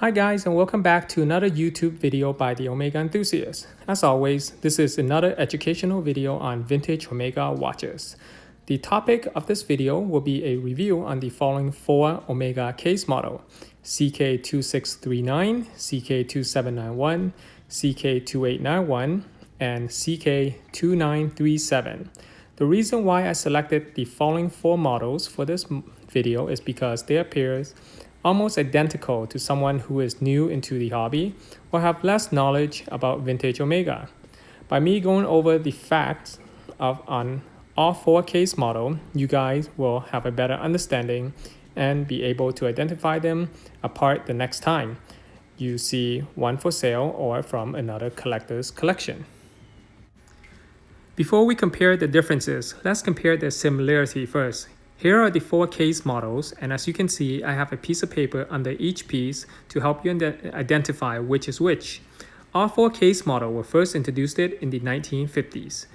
Hi guys, and welcome back to another YouTube video by the Omega Enthusiast. As always, this is another educational video on vintage Omega watches. The topic of this video will be a review on the following four Omega case model: CK2639, CK2791, CK2891, and CK2937. The reason why I selected the following four models for this video is because they appear almost identical to someone who is new into the hobby or have less knowledge about vintage Omega. By me going over the facts on all four case model, you guys will have a better understanding and be able to identify them apart the next time you see one for sale or from another collector's collection. Before we compare the differences, let's compare their similarity first. Here are the four case models, and as you can see, I have a piece of paper under each piece to help you identify which is which. All four case models were first introduced in the 1950s.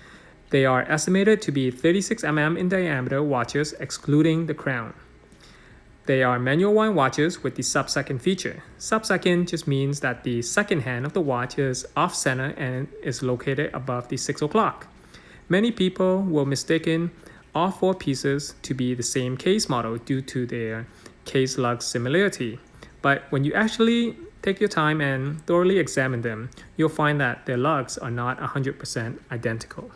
They are estimated to be 36 mm in diameter watches excluding the crown. They are manual wind watches with the sub-second feature. Sub-second just means that the second hand of the watch is off-center and is located above the 6 o'clock. Many people will mistaken all four pieces to be the same case model due to their case lug similarity. But when you actually take your time and thoroughly examine them, you'll find that their lugs are not 100% identical.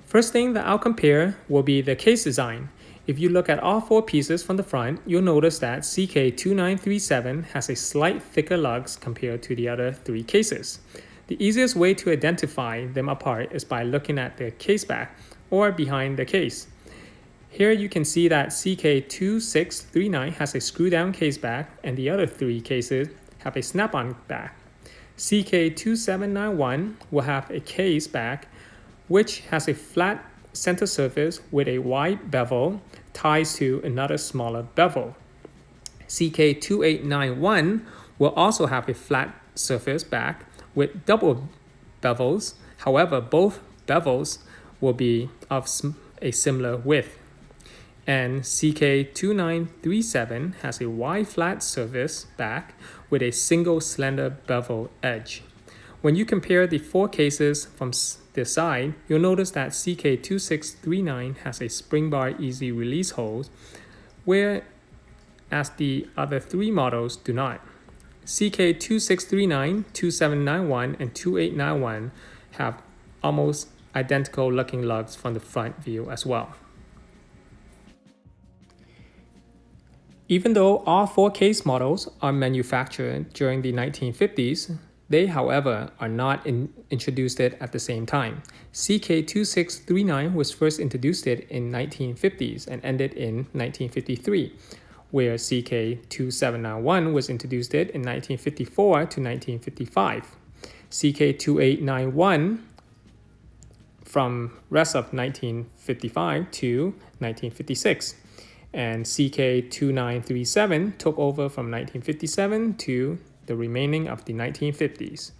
First thing that I'll compare will be the case design. If you look at all four pieces from the front, you'll notice that CK2937 has a slight thicker lugs compared to the other three cases. The easiest way to identify them apart is by looking at the case back or behind the case. Here you can see that CK2639 has a screw down case back and the other three cases have a snap-on back. CK2791 will have a case back which has a flat center surface with a wide bevel ties to another smaller bevel. CK2891 will also have a flat surface back with double bevels. However, both bevels will be of a similar width. And CK2937 has a wide flat surface back with a single slender bevel edge. When you compare the four cases from the side, you'll notice that CK2639 has a spring bar easy release hose, whereas the other three models do not. CK2639, 2791, and 2891 have almost identical looking lugs from the front view as well. Even though all four case models are manufactured during the 1950s, they, however, are not introduced at the same time. CK2639 was first introduced in 1950s and ended in 1953. Where CK2791 was introduced in 1954 to 1955. CK2891 from rest of 1955 to 1956. And CK2937 took over from 1957 to the remaining of the 1950s.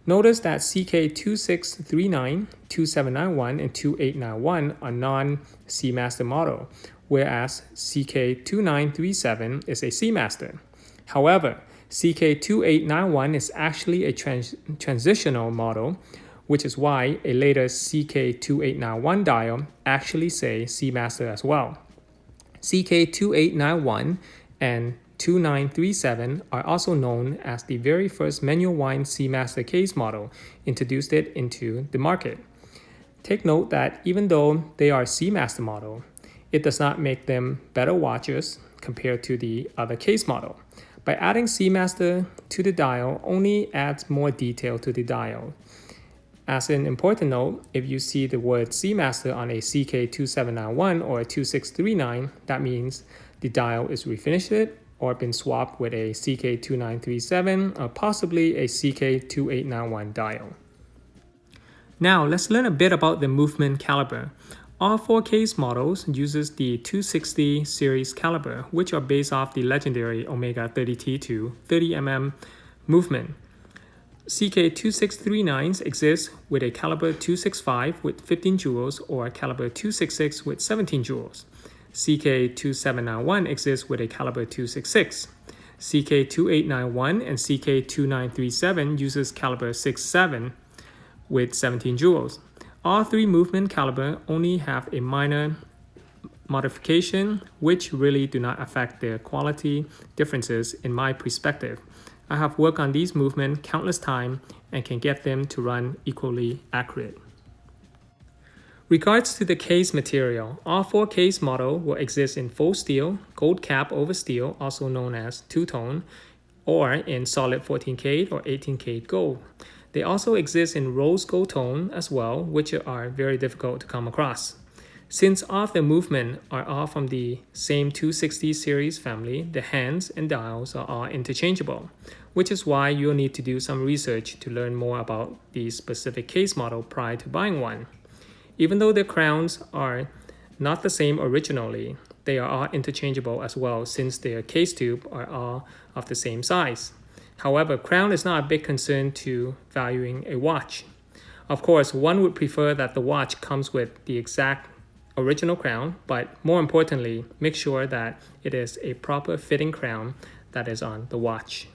Notice that CK2639, 2791, and 2891 are non-Seamaster model, whereas CK2937 is a Seamaster. However, CK2891 is actually a transitional model, which is why a later CK2891 dial actually say Seamaster as well. CK2891 and 2937 are also known as the very first manual wind Seamaster case model introduced into the market. Take note that even though they are Seamaster model, it does not make them better watches compared to the other case model. By adding Seamaster to the dial only adds more detail to the dial. As an important note, if you see the word Seamaster on a CK2791 or a 2639, that means the dial is refinished or been swapped with a CK2937 or possibly a CK2891 dial. Now let's learn a bit about the movement caliber. All four case models uses the 260 series caliber, which are based off the legendary Omega 30T2 30mm movement. CK2639s exist with a caliber 265 with 15 jewels or caliber 266 with 17 jewels. CK2791 exists with a caliber 266. CK2891 and CK2937 uses caliber 67 with 17 joules. All three movement caliber only have a minor modification, which really do not affect their quality differences in my perspective. I have worked on these movements countless times and can get them to run equally accurate. Regards to the case material, all four case models will exist in full steel, gold cap over steel, also known as two-tone, or in solid 14K or 18K gold. They also exist in rose gold tone as well, which are very difficult to come across. Since all of the movements are all from the same 260 series family, the hands and dials are all interchangeable, which is why you'll need to do some research to learn more about the specific case model prior to buying one. Even though the crowns are not the same originally, they are all interchangeable as well since their case tube are all of the same size. However, crown is not a big concern to valuing a watch. Of course, one would prefer that the watch comes with the exact original crown, but more importantly, make sure that it is a proper fitting crown that is on the watch.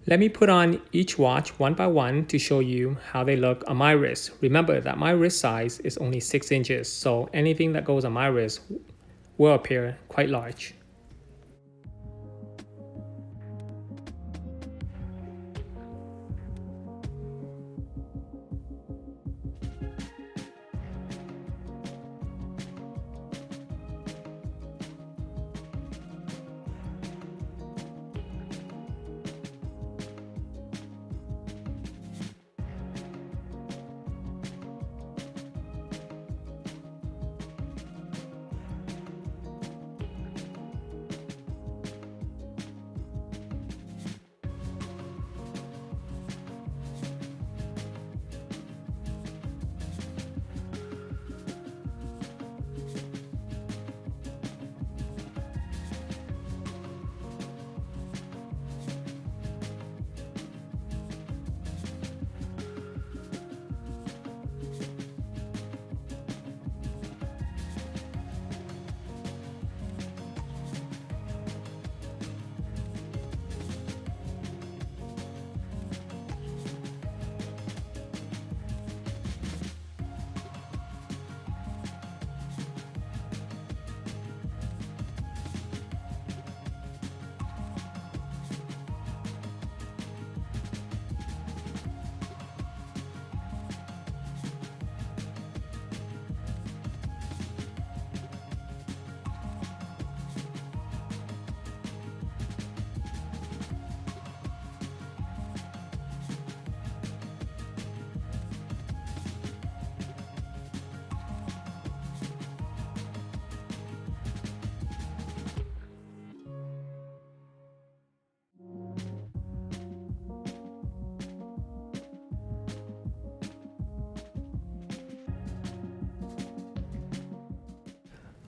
Let me put on each watch one by one to show you how they look on my wrist. Remember that my wrist size is only 6 inches, so anything that goes on my wrist will appear quite large.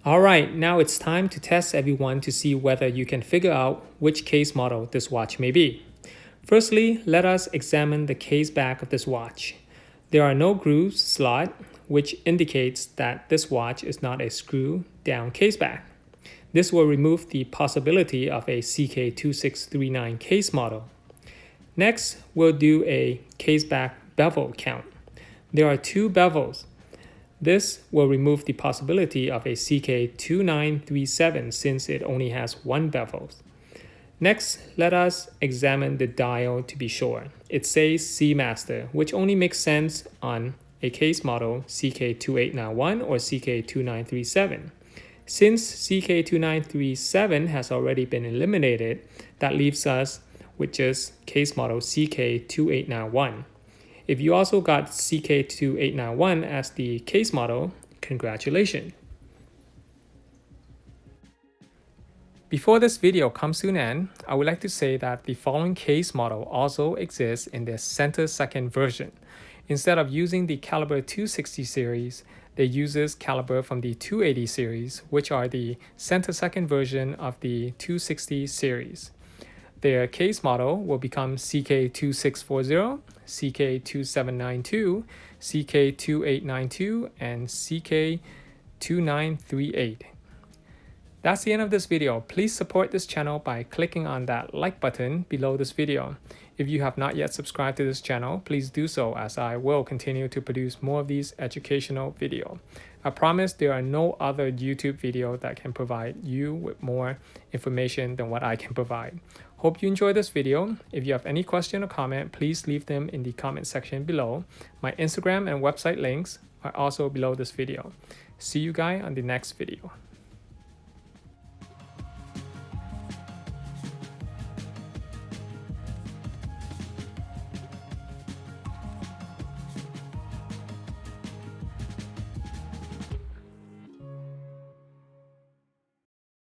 Alright, now it's time to test everyone to see whether you can figure out which case model this watch may be. Firstly, let us examine the case back of this watch. There are no groove slot, which indicates that this watch is not a screw-down case back. This will remove the possibility of a CK2639 case model. Next, we'll do a case back bevel count. There are 2 bevels. This will remove the possibility of a CK2937 since it only has 1 bevel. Next, let us examine the dial to be sure. It says Seamaster, which only makes sense on a case model CK2891 or CK2937. Since CK2937 has already been eliminated, that leaves us with just case model CK2891. If you also got CK2891 as the case model, congratulations. Before this video comes to an end, I would like to say that the following case model also exists in the center second version. Instead of using the caliber 260 series, they uses caliber from the 280 series, which are the center second version of the 260 series. Their case model will become CK2640, CK2792, CK2892, and CK2938. That's the end of this video. Please support this channel by clicking on that like button below this video. If you have not yet subscribed to this channel, please do so, as I will continue to produce more of these educational videos. I promise there are no other YouTube video that can provide you with more information than what I can provide. Hope you enjoyed this video. If you have any question or comment, please leave them in the comment section below. My Instagram and website links are also below this video. See you guys on the next video.